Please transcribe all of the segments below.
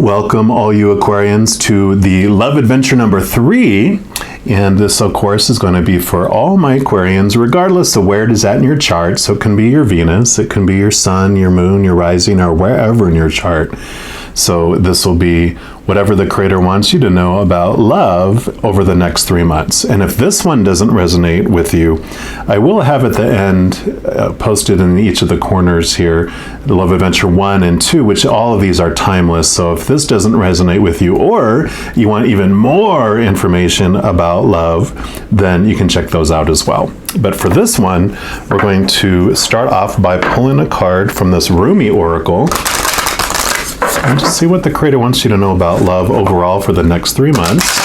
Welcome all you Aquarians to the love adventure number 3. And this, of course, is going to be for all my Aquarians, regardless of where it is at in your chart. So it can be your Venus, it can be your sun, your moon, your rising, or wherever in your chart. So this will be whatever the Creator wants you to know about love over the next 3 months. And if this one doesn't resonate with you, I will have at the end posted in each of the corners here, the Love Adventure 1 and 2, which all of these are timeless. So if this doesn't resonate with you, or you want even more information about love, then you can check those out as well. But for this one, we're going to start off by pulling a card from this Rumi Oracle and just see what the Creator wants you to know about love overall for the next 3 months.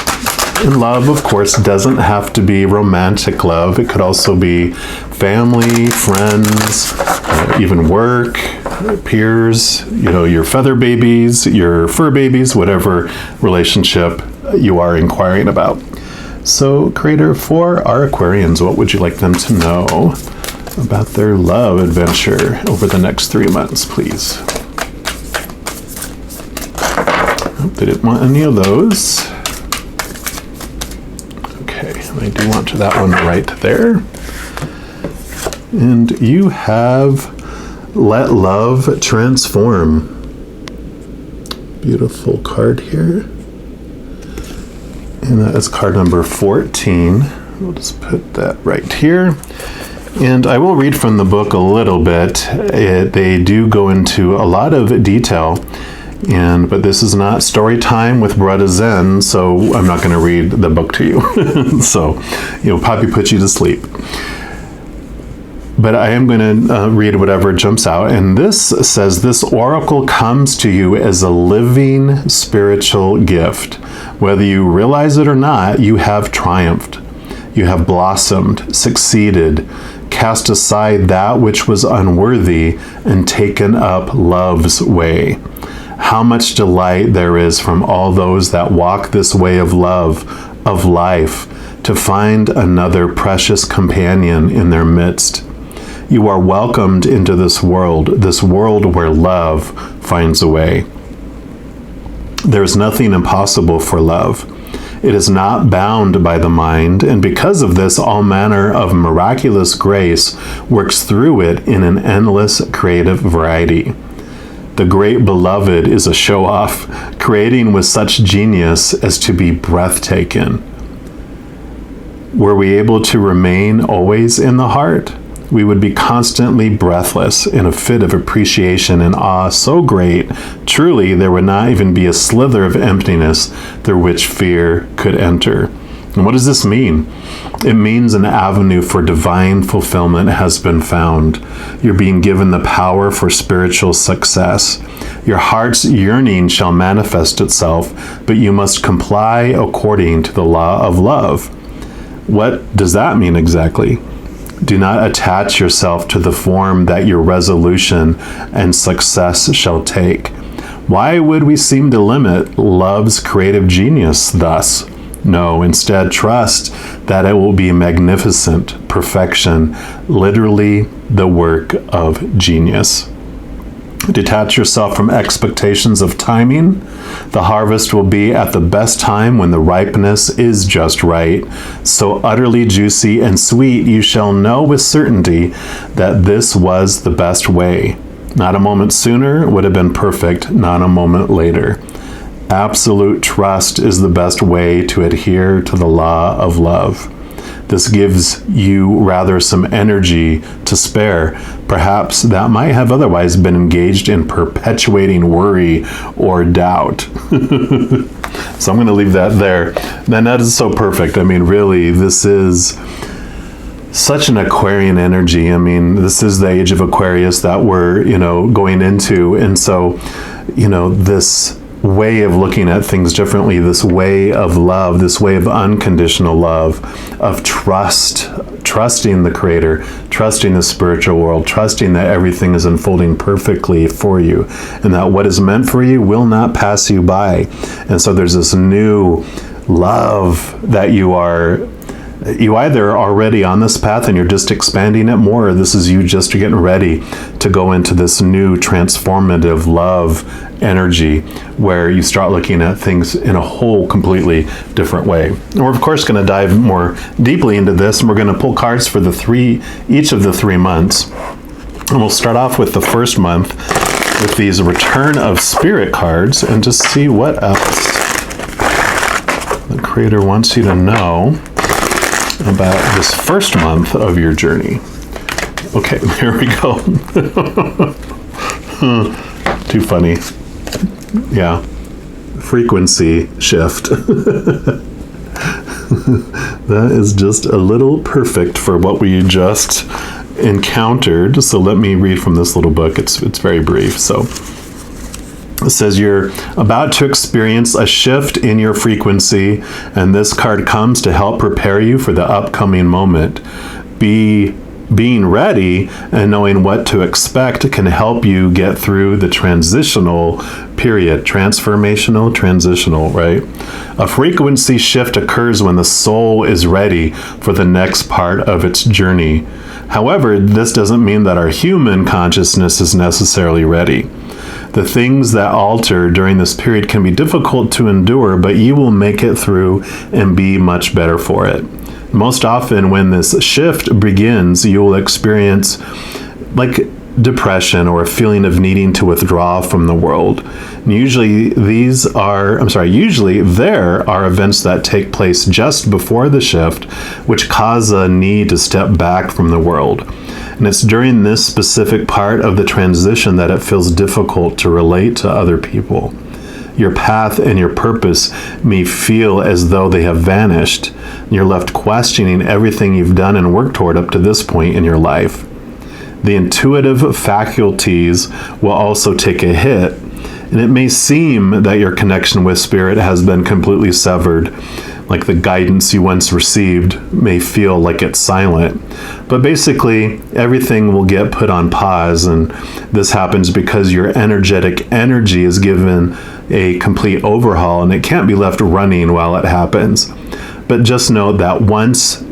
And love, of course, doesn't have to be romantic love. It could also be family, friends, even work, peers, your feather babies, your fur babies, whatever relationship you are inquiring about. So, Creator, for our Aquarians, what would you like them to know about their love adventure over the next 3 months, please? They didn't want any of those. Okay, I do want that one right there. And you have Let Love Transform. Beautiful card here. And that is card number 14. We'll just put that right here. And I will read from the book a little bit. They do go into a lot of detail. But this is not story time with Brother Zen, so I'm not going to read the book to you. So, Poppy put you to sleep. But I am going to read whatever jumps out. And this says, this oracle comes to you as a living spiritual gift. Whether you realize it or not, you have triumphed. You have blossomed, succeeded, cast aside that which was unworthy, and taken up love's way. How much delight there is from all those that walk this way of love, of life, to find another precious companion in their midst. You are welcomed into this world where love finds a way. There is nothing impossible for love. It is not bound by the mind, and because of this, all manner of miraculous grace works through it in an endless creative variety. The great beloved is a show-off, creating with such genius as to be breathtaking. Were we able to remain always in the heart, we would be constantly breathless in a fit of appreciation and awe so great, truly there would not even be a slither of emptiness through which fear could enter. And what does this mean? It means an avenue for divine fulfillment has been found. You're being given the power for spiritual success. Your heart's yearning shall manifest itself, but you must comply according to the law of love. What does that mean exactly? Do not attach yourself to the form that your resolution and success shall take. Why would we seem to limit love's creative genius thus? No, instead trust that it will be magnificent perfection, literally the work of genius. Detach yourself from expectations of timing. The harvest will be at the best time when the ripeness is just right. So utterly juicy and sweet, you shall know with certainty that this was the best way. Not a moment sooner would have been perfect, not a moment later. Absolute trust is the best way to adhere to the law of love. This gives you rather some energy to spare. Perhaps that might have otherwise been engaged in perpetuating worry or doubt. So I'm going to leave that there. And that is so perfect. I mean, really, this is such an Aquarian energy. I mean, this is the age of Aquarius that we're, going into. And so, this way of looking at things differently, this way of love, this way of unconditional love, of trusting the Creator, trusting the spiritual world, trusting that everything is unfolding perfectly for you, and that what is meant for you will not pass you by. And so there's this new love that you are You either are already on this path and you're just expanding it more, or this is you just getting ready to go into this new transformative love energy where you start looking at things in a whole completely different way. And we're of course going to dive more deeply into this, and we're going to pull cards for each of the 3 months. And we'll start off with the first month with these Return of Spirit cards and just see what else the Creator wants you to know about this first month of your journey. Okay, there we go. Too funny. Yeah. Frequency shift. That is just a little perfect for what we just encountered. So let me read from this little book. It's very brief. So it says you're about to experience a shift in your frequency, and this card comes to help prepare you for the upcoming moment. Being ready and knowing what to expect can help you get through the transitional period. Transformational, transitional, right? A frequency shift occurs when the soul is ready for the next part of its journey. However, this doesn't mean that our human consciousness is necessarily ready. The things that alter during this period can be difficult to endure, but you will make it through and be much better for it. Most often when this shift begins, you will experience like depression or a feeling of needing to withdraw from the world. And usually there are events that take place just before the shift which cause a need to step back from the world. And it's during this specific part of the transition that it feels difficult to relate to other people. Your path and your purpose may feel as though they have vanished. You're left questioning everything you've done and worked toward up to this point in your life. The intuitive faculties will also take a hit, and it may seem that your connection with spirit has been completely severed, like the guidance you once received may feel like it's silent. But basically, everything will get put on pause, and this happens because your energetic energy is given a complete overhaul, and it can't be left running while it happens. But just know that once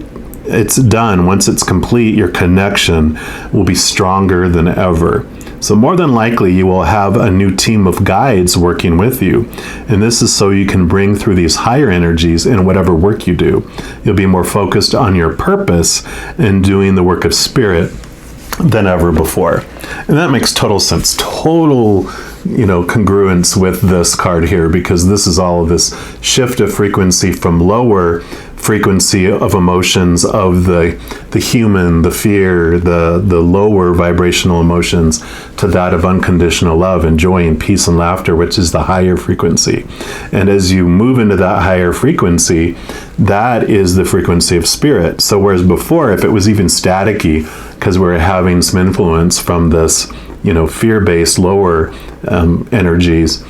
it's done, once it's complete, your connection will be stronger than ever. So more than likely, you will have a new team of guides working with you. And this is so you can bring through these higher energies in whatever work you do. You'll be more focused on your purpose and doing the work of spirit than ever before. And that makes total sense. Total, congruence with this card here, because this is all of this shift of frequency from lower frequency of emotions of the human, the fear, the lower vibrational emotions, to that of unconditional love and joy and peace and laughter, which is the higher frequency. And as you move into that higher frequency, that is the frequency of spirit. So whereas before, if it was even staticky, because we're having some influence from this, fear-based lower energies,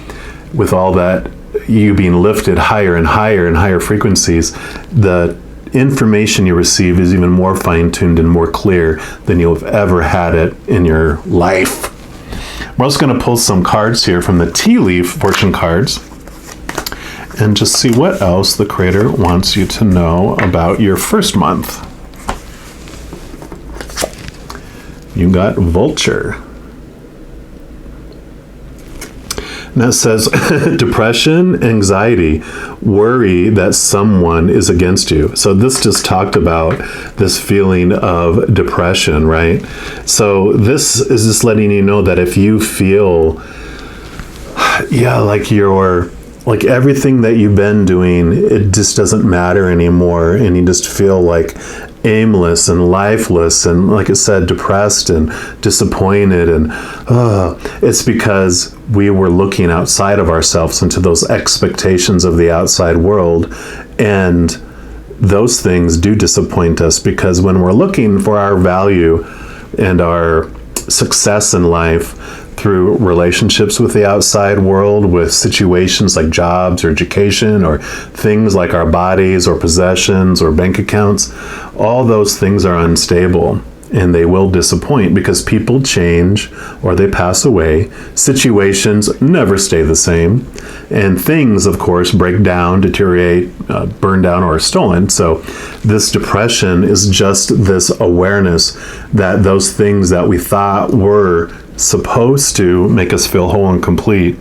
with all that you being lifted higher and higher and higher frequencies, the information you receive is even more fine-tuned and more clear than you'll have ever had it in your life. We're also going to pull some cards here from the tea leaf fortune cards and just see what else the Creator wants you to know about your first month. You got Vulture. And that says depression, anxiety, worry that someone is against you. So this just talked about this feeling of depression, right? So this is just letting you know that if you feel, like everything that you've been doing, it just doesn't matter anymore, and you just feel like aimless and lifeless and, like I said, depressed and disappointed, and it's because we were looking outside of ourselves into those expectations of the outside world, and those things do disappoint us, because when we're looking for our value and our success in life through relationships with the outside world, with situations like jobs or education or things like our bodies or possessions or bank accounts, all those things are unstable. and they will disappoint because people change or they pass away. Situations never stay the same. And things, of course, break down, deteriorate, burn down, or are stolen. So this depression is just this awareness that those things that we thought were supposed to make us feel whole and complete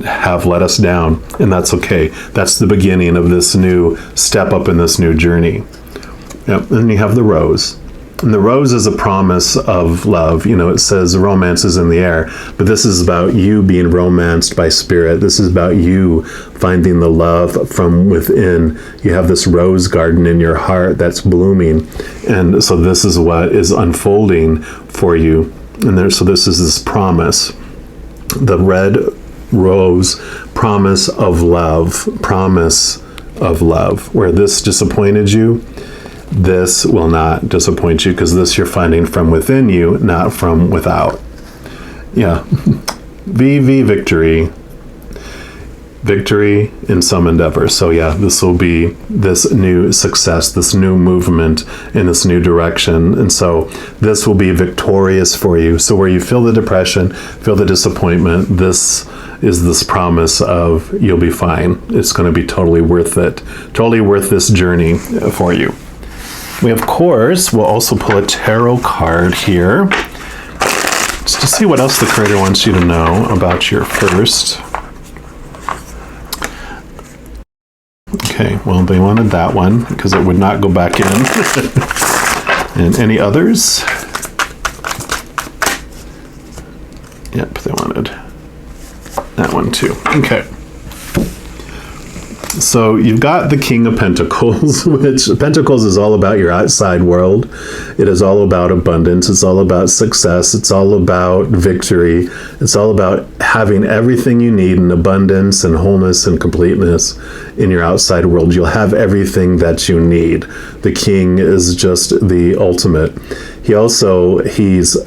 have let us down, and that's okay. That's the beginning of this new step up in this new journey. Yep. Then you have the rose. And the rose is a promise of love. You know, it says romance is in the air, but this is about you being romanced by spirit. This is about you finding the love from within. You have this rose garden in your heart that's blooming. And so this is what is unfolding for you. And so this is this promise. The red rose, promise of love, where this disappointed you, this will not disappoint you, because this you're finding from within you, not from without. Yeah. VV victory. Victory in some endeavor. So yeah, this will be this new success, this new movement in this new direction. And so this will be victorious for you. So where you feel the depression, feel the disappointment, this is this promise of you'll be fine. It's going to be totally worth it. Totally worth this journey for you. We, of course, will also pull a tarot card here just to see what else the creator wants you to know about your first. Okay, well, they wanted that one because it would not go back in. And any others? Yep, they wanted that one too. Okay. So you've got the King of Pentacles, which Pentacles is all about your outside world. It is all about abundance. It's all about success. It's all about victory. It's all about having everything you need in abundance and wholeness and completeness in your outside world. You'll have everything that you need. The King is just the ultimate. He's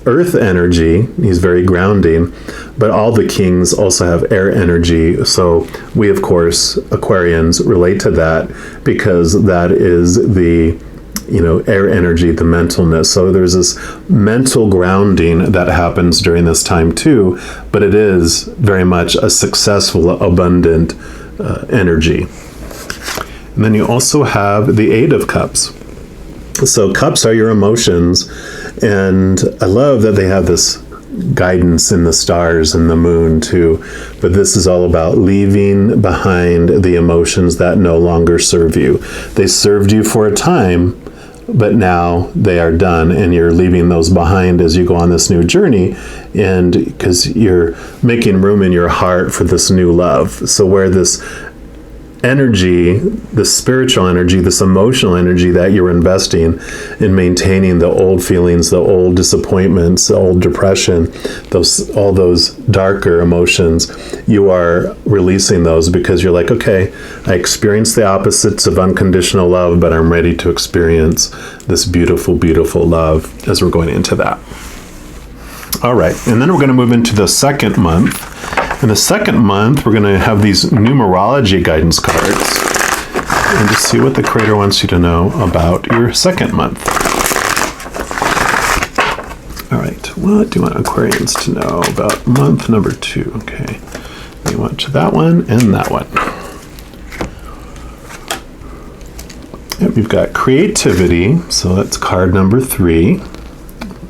earth energy. He's very grounding, but all the kings also have air energy. So we, of course, Aquarians, relate to that because that is the, air energy, the mentalness. So there's this mental grounding that happens during this time too, but it is very much a successful, abundant energy. And then you also have the Eight of Cups. So cups are your emotions, and I love that they have this guidance in the stars and the moon too, but this is all about leaving behind the emotions that no longer serve you. They served you for a time, but now they are done, and you're leaving those behind as you go on this new journey, and because you're making room in your heart for this new love. So where this energy, the spiritual energy, this emotional energy that you're investing in maintaining the old feelings, the old disappointments, the old depression, all those darker emotions, you are releasing those because you're like, okay, I experienced the opposites of unconditional love, but I'm ready to experience this beautiful, beautiful love as we're going into that. All right, and then we're going to move into the second month. In the second month, we're going to have these numerology guidance cards and just see what the creator wants you to know about your second month. All right, what do you want Aquarians to know about month number 2? Okay, you want that one and that one. Yep, we've got creativity, so that's card number 3.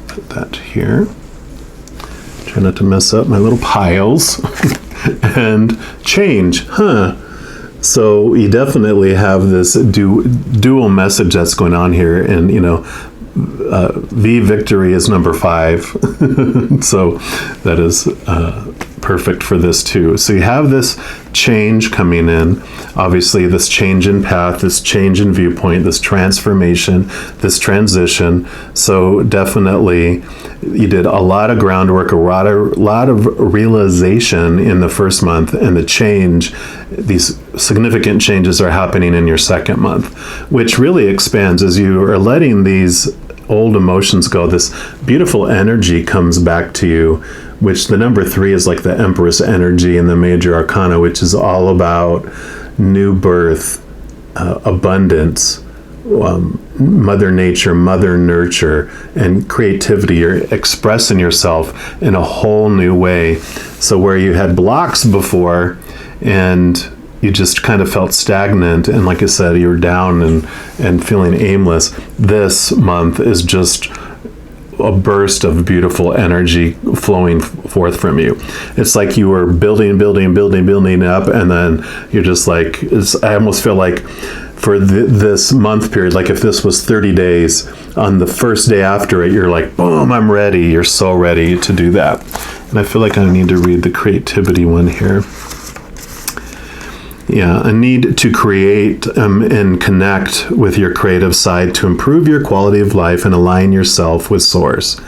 Put that here. Try not to mess up my little piles. And change, So you definitely have this dual message that's going on here, and V victory is number 5. So that is perfect for this too. So you have this change coming in, obviously this change in path, this change in viewpoint, this transformation, this transition. So definitely you did a lot of groundwork, a lot of realization in the first month, and the change, these significant changes are happening in your second month, which really expands as you are letting these old emotions go. This beautiful energy comes back to you, which the number 3 is like the Empress energy in the major arcana, which is all about new birth, abundance, Mother Nature, Mother Nurture, and creativity. You're expressing yourself in a whole new way. So where you had blocks before and you just kind of felt stagnant, and like I said, you were down and feeling aimless, this month is just a burst of beautiful energy flowing forth from you. It's like you were building up, and then you're just like, I almost feel like for this month period, like if this was 30 days, on the first day after it, you're like, boom, I'm ready. You're so ready to do that. And I feel like I need to read the creativity one here. Yeah, a need to create and connect with your creative side to improve your quality of life and align yourself with Source.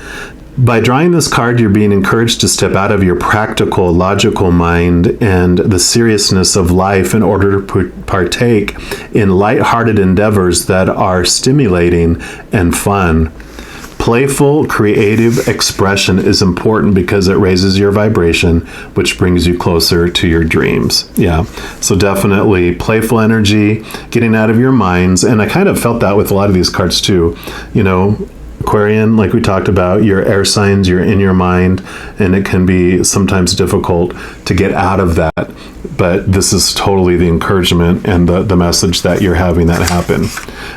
By drawing this card, you're being encouraged to step out of your practical, logical mind and the seriousness of life in order to partake in lighthearted endeavors that are stimulating and fun. Playful, creative expression is important because it raises your vibration, which brings you closer to your dreams. Yeah, so definitely playful energy, getting out of your minds. And I kind of felt that with a lot of these cards too. You know, Aquarian, like we talked about, your air signs, you're in your mind, and it can be sometimes difficult to get out of that. But this is totally the encouragement and the message that you're having that happen.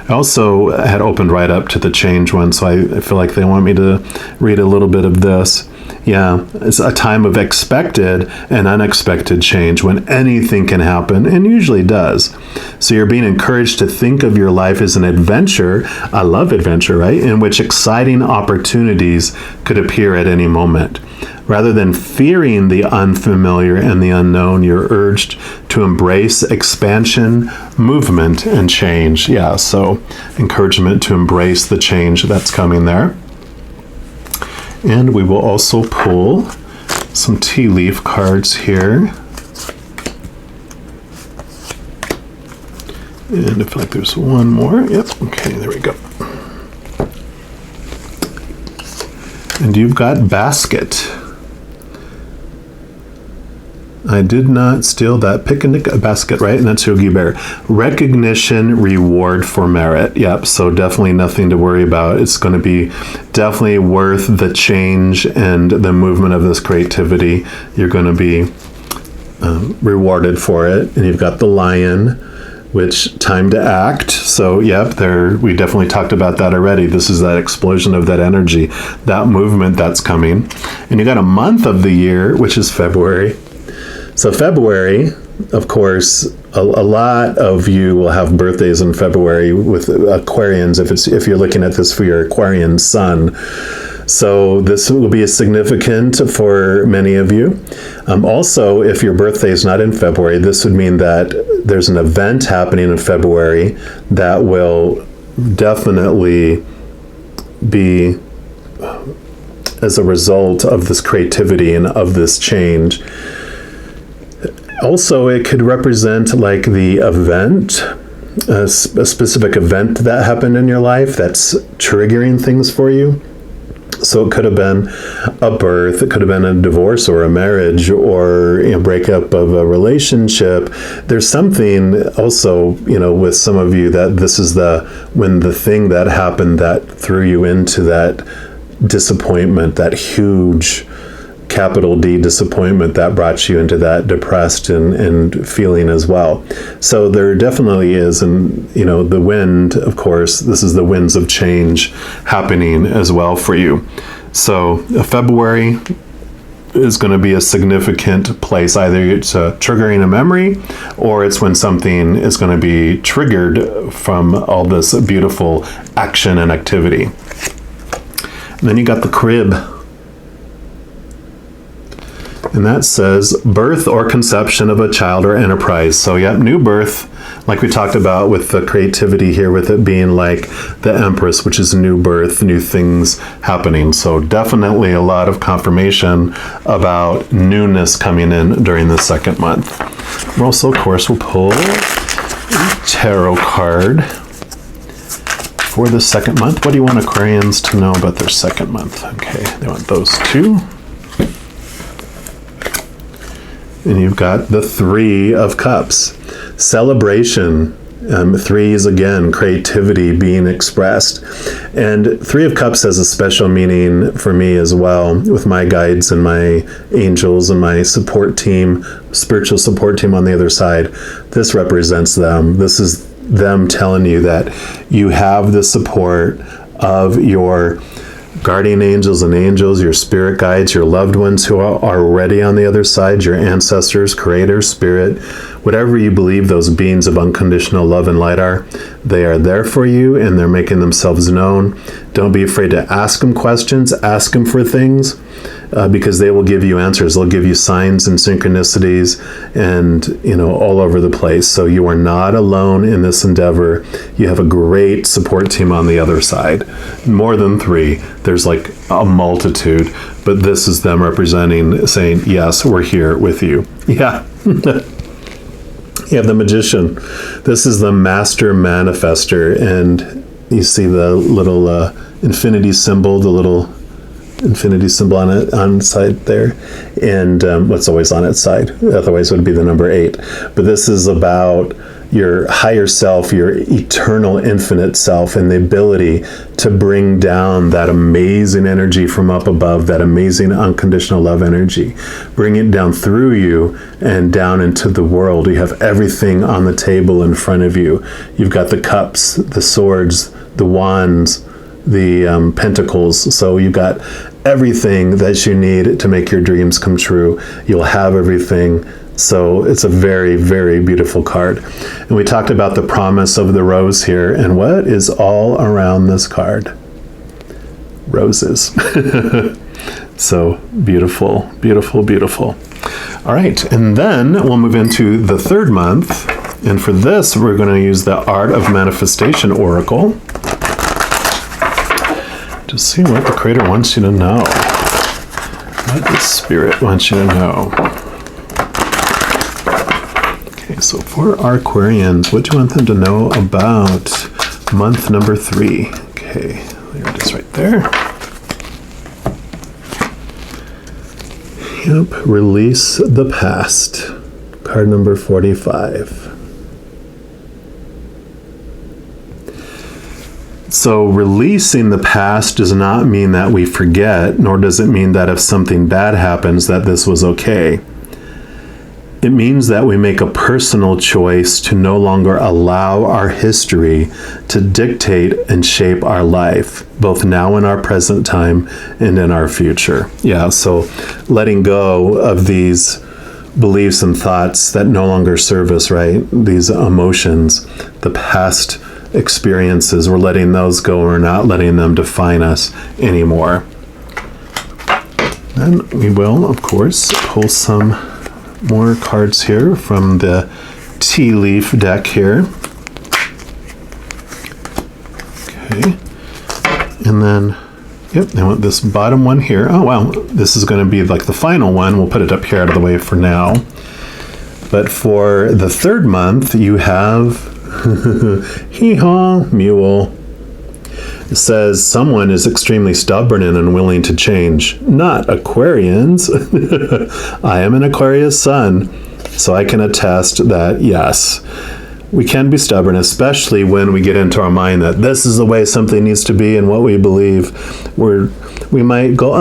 I also had opened right up to the change one, so I feel like they want me to read a little bit of this. Yeah, it's a time of expected and unexpected change when anything can happen, and usually does. So you're being encouraged to think of your life as an adventure. I love adventure, right? In which exciting opportunities could appear at any moment. Rather than fearing the unfamiliar and the unknown, you're urged to embrace expansion, movement, and change. Yeah, so encouragement to embrace the change that's coming there. And we will also pull some tea leaf cards here. And I feel like there's one more. Yep, okay, there we go. And you've got basket. I did not steal that picnic basket, right? And that's Yogi Bear. Recognition, reward for merit. Yep, so definitely nothing to worry about. It's going to be definitely worth the change and the movement of this creativity. You're going to be rewarded for it. And you've got the lion, which time to act. So yep, we definitely talked about that already. This is that explosion of that energy, that movement that's coming. And you got a month of the year, which is February. So February, of course, a lot of you will have birthdays in February with Aquarians, if you're looking at this for your Aquarian sun. So this will be significant for many of you. Also, if your birthday is not in February, this would mean that there's an event happening in February that will definitely be as a result of this creativity and of this change. Also, it could represent like the event, a specific event that happened in your life that's triggering things for you. So it could have been a birth, it could have been a divorce or a marriage or breakup of a relationship. There's something also, with some of you that this is when the thing that happened that threw you into that disappointment, that huge capital D disappointment that brought you into that depressed and feeling as well. So there definitely is, and the wind, of course, this is the winds of change happening as well for you. So February is going to be a significant place. Either it's triggering a memory, or it's when something is going to be triggered from all this beautiful action and activity. And then you got the crib. And that says birth or conception of a child or enterprise. So yeah, new birth, like we talked about with the creativity here, with it being like the Empress, which is new birth, new things happening. So definitely a lot of confirmation about newness coming in during the second month. We're also, of course, we'll pull a tarot card for the second month. What do you want Aquarians to know about their second month? Okay, they want those two. And you've got the Three of Cups. Celebration, Three is, again, creativity being expressed. And Three of Cups has a special meaning for me as well, with my guides and my angels and my support team, spiritual support team on the other side. This represents them. This is them telling you that you have the support of your guardian angels and angels, your spirit guides, your loved ones who are already on the other side, your ancestors, creator, spirit, whatever you believe those beings of unconditional love and light are, they are there for you and they're making themselves known. Don't be afraid to ask them questions, ask them for things, because they will give you answers. They'll give you signs and synchronicities and, all over the place. So you are not alone in this endeavor. You have a great support team on the other side. More than three. There's like a multitude, but this is them representing, saying, yes, we're here with you. Yeah. You have the Magician. This is the master manifester, and you see the little infinity symbol, the little infinity symbol on the side there, and what's always on its side, otherwise it would be the number 8. But this is about your higher self, your eternal infinite self, and the ability to bring down that amazing energy from up above, that amazing unconditional love energy, bring it down through you and down into the world. You have everything on the table in front of you. You've got the cups, the swords, the wands, the pentacles. So you've got everything that you need to make your dreams come true. You'll have everything. So it's a very, very beautiful card. And we talked about the promise of the rose here. And what is all around this card? Roses. So beautiful, beautiful, beautiful. All right. And then we'll move into the third month. And for this, we're going to use the Art of Manifestation Oracle to see what the Creator wants you to know. What the Spirit wants you to know. Okay, so for our Aquarians, what do you want them to know about month number 3? Okay, there it is right there. Yep, release the past. Card number 45. So releasing the past does not mean that we forget, nor does it mean that if something bad happens that this was okay. It means that we make a personal choice to no longer allow our history to dictate and shape our life, both now in our present time and in our future. Yeah, so letting go of these beliefs and thoughts that no longer serve us, right? These emotions, the past experiences, we're letting those go. We're not letting them define us anymore. Then we will, of course, pull some more cards here from the tea leaf deck here. Okay. And then, yep, I want this bottom one here. Oh, wow. This is going to be like the final one. We'll put it up here out of the way for now. But for the third month, you have hee-haw, mule. It says someone is extremely stubborn and unwilling to change. Not Aquarians. I am an Aquarius sun, so I can attest that, yes, we can be stubborn, especially when we get into our mind that this is the way something needs to be and what we believe. We might go,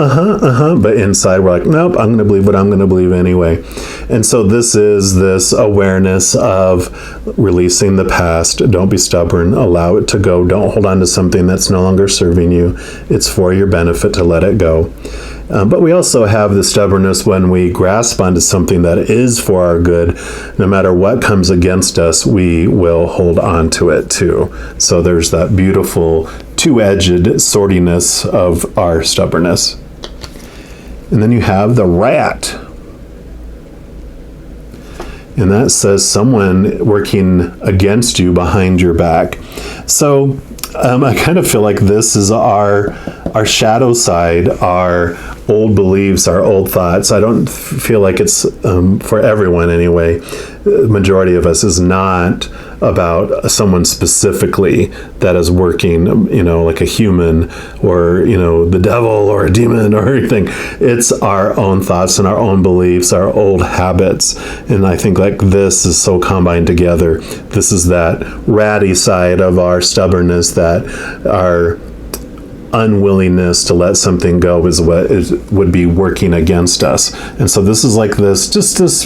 but inside we're like, nope, I'm going to believe what I'm going to believe anyway. And so this is this awareness of releasing the past. Don't be stubborn. Allow it to go. Don't hold on to something that's no longer serving you. It's for your benefit to let it go. But we also have the stubbornness when we grasp onto something that is for our good. No matter what comes against us, we will hold on to it too. So there's that beautiful two-edged swordiness of our stubbornness. And then you have the rat. And that says someone working against you behind your back. So I kind of feel like this is our shadow side, our old beliefs, our old thoughts. I don't feel like it's for everyone anyway. The majority of us is not about someone specifically that is working, like a human or, the devil or a demon or anything. It's our own thoughts and our own beliefs, our old habits. And I think like this is so combined together. This is that ratty side of our stubbornness, that our unwillingness to let something go is what would be working against us. And so this is like this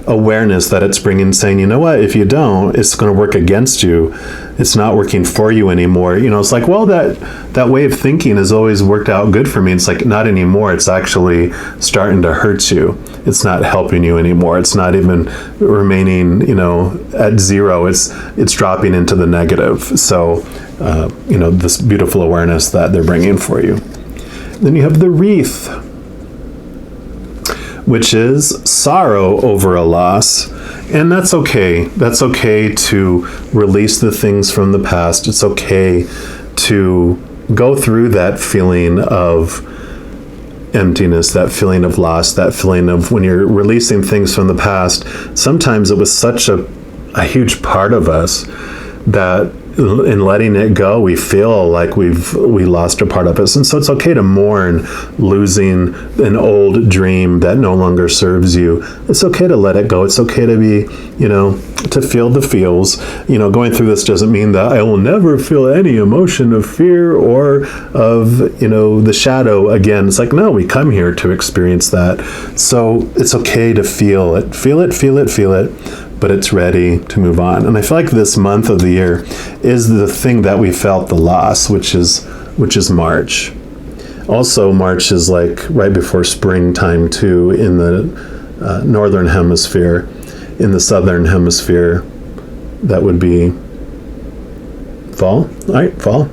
awareness that it's bringing, saying, you know what, if you don't, it's going to work against you. It's not working for you anymore. It's like, well, that way of thinking has always worked out good for me. It's like, not anymore. It's actually starting to hurt you. It's not helping you anymore. It's not even remaining, at zero. It's dropping into the negative. So, this beautiful awareness that they're bringing for you. Then you have the wreath, which is sorrow over a loss. And that's okay. That's okay to release the things from the past. It's okay to go through that feeling of emptiness, that feeling of loss, that feeling of when you're releasing things from the past. Sometimes it was such a huge part of us that in letting it go, we feel like we lost a part of us. And so it's okay to mourn losing an old dream that no longer serves you. It's okay to let it go. It's okay to be, to feel the feels. Going through this doesn't mean that I will never feel any emotion of fear or of, the shadow again. It's like, no, we come here to experience that. So it's okay to feel it, but it's ready to move on. And I feel like this month of the year is the thing that we felt the loss, which is March. Also, March is like right before springtime too in the northern hemisphere. In the southern hemisphere, that would be fall. All right, fall.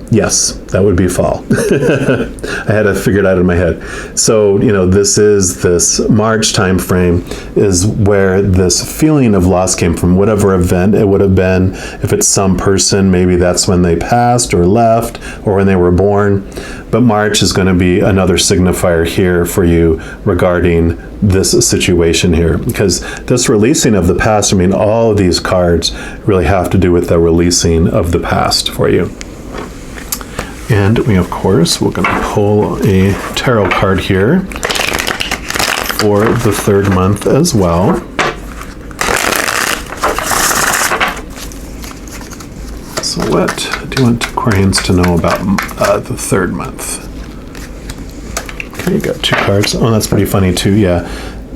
Yes, that would be fall. I had to figure it out in my head. So, this March time frame is where this feeling of loss came from, whatever event it would have been. If it's some person, maybe that's when they passed or left or when they were born. But March is going to be another signifier here for you regarding this situation here, because this releasing of the past, all of these cards really have to do with the releasing of the past for you. And we're going to pull a tarot card here for the third month as well. So what do you want Aquarians to know about the third month? Okay, you got two cards. Oh, that's pretty funny too, yeah.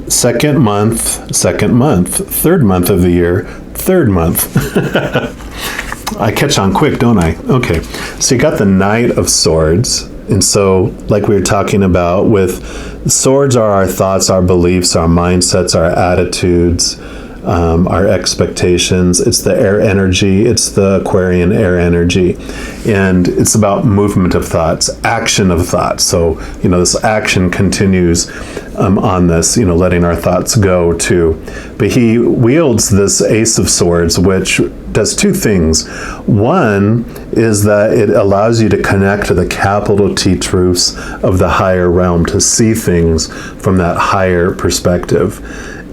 Second month, third month of the year, third month. I catch on quick, don't I? Okay, so you got the Knight of Swords. And so, like we were talking about, with swords are our thoughts, our beliefs, our mindsets, our attitudes, our expectations. It's the air energy. It's the Aquarian air energy. And it's about movement of thoughts, action of thoughts. So, this action continues on this, letting our thoughts go too. But he wields this Ace of Swords, which does two things. One is that it allows you to connect to the capital T truths of the higher realm, to see things from that higher perspective.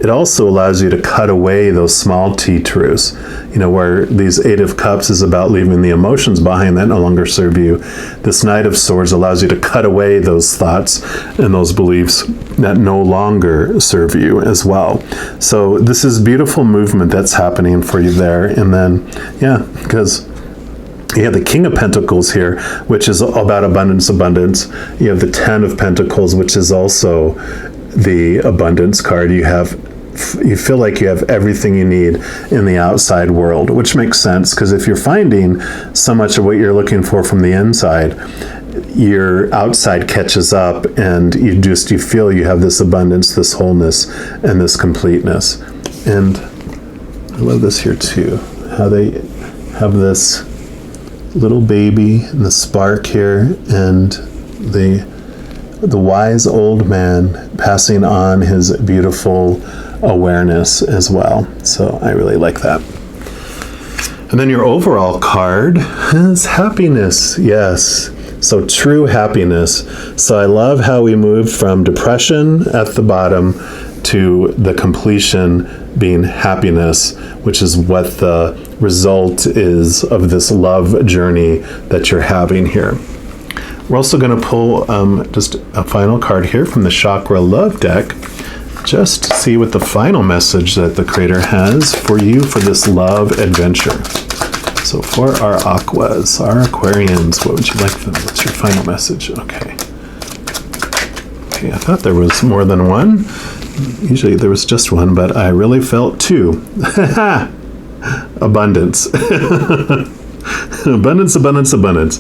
It also allows you to cut away those small T truths, where these Eight of Cups is about leaving the emotions behind that no longer serve you. This Knight of Swords allows you to cut away those thoughts and those beliefs that no longer serve you as well. So this is beautiful movement that's happening for you there. And then, because you have the King of Pentacles here, which is about abundance. You have the Ten of Pentacles, which is also the abundance card. You feel like you have everything you need in the outside world, which makes sense, because if you're finding so much of what you're looking for from the inside, your outside catches up, and you feel you have this abundance, this wholeness, and this completeness. And I love this here too, how they have this little baby and the spark here, and the wise old man passing on his beautiful awareness as well. So I really like that. And then your overall card is happiness. Yes. So true happiness. So I love how we moved from depression at the bottom to the completion being happiness, which is what the result is of this love journey that you're having here. We're also going to pull just a final card here from the Chakra Love deck, just to see what the final message that the Creator has for you for this love adventure. So for our Aquas, our Aquarians, what would you like them? What's your final message? Okay. Okay, I thought there was more than one. Usually there was just one, but I really felt two. Abundance. Abundance, abundance, abundance.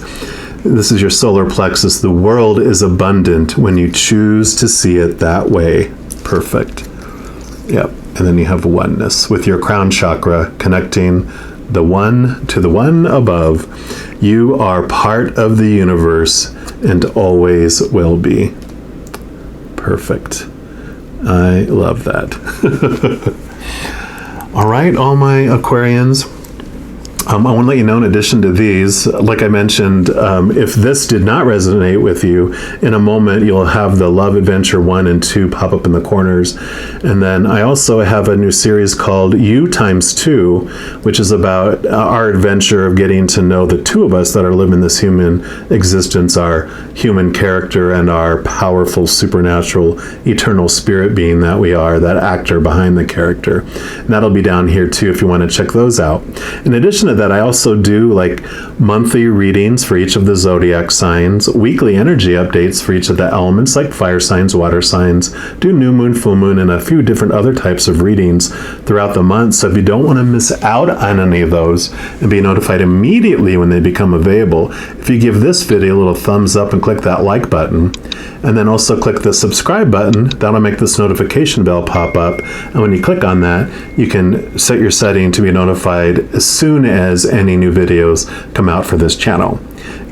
This is your solar plexus. The world is abundant when you choose to see it that way. Perfect. Yep. And then you have oneness with your crown chakra connecting the one to the one above. You are part of the universe and always will be. Perfect. I love that. All right, all my Aquarians. I want to let you know, in addition to these, like I mentioned, if this did not resonate with you, in a moment you'll have the Love Adventure 1 and 2 pop up in the corners. And then I also have a new series called You x2, which is about our adventure of getting to know the two of us that are living this human existence, our human character and our powerful, supernatural, eternal spirit being that we are, that actor behind the character. And that'll be down here too if you want to check those out. In addition to that, I also do like monthly readings for each of the zodiac signs, weekly energy updates for each of the elements like fire signs, water signs, do new moon, full moon, and a few different other types of readings throughout the month. So if you don't want to miss out on any of those and be notified immediately when they become available, if you give this video a little thumbs up and click that like button, and then also click the subscribe button, that'll make this notification bell pop up. And when you click on that, you can set your setting to be notified as soon as any new videos come out for this channel.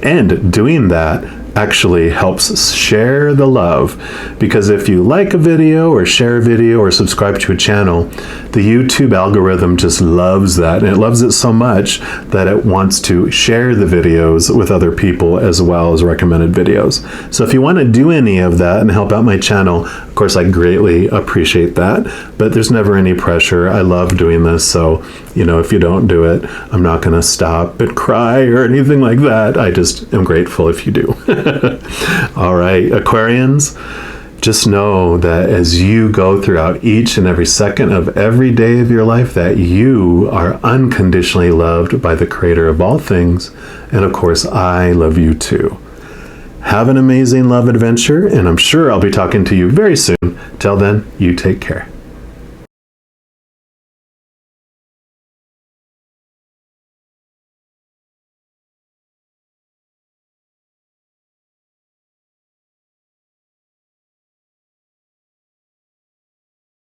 And doing that actually helps share the love, because if you like a video or share a video or subscribe to a channel, the YouTube algorithm just loves that, and it loves it so much that it wants to share the videos with other people as well as recommended videos. So if you want to do any of that and help out my channel, of course I greatly appreciate that, but there's never any pressure. I love doing this, so if you don't do it, I'm not going to stop and cry or anything like that. I just am grateful if you do. All right, Aquarians, just know that as you go throughout each and every second of every day of your life, that you are unconditionally loved by the Creator of all things. And of course, I love you too. Have an amazing love adventure, and I'm sure I'll be talking to you very soon. Till then, you take care.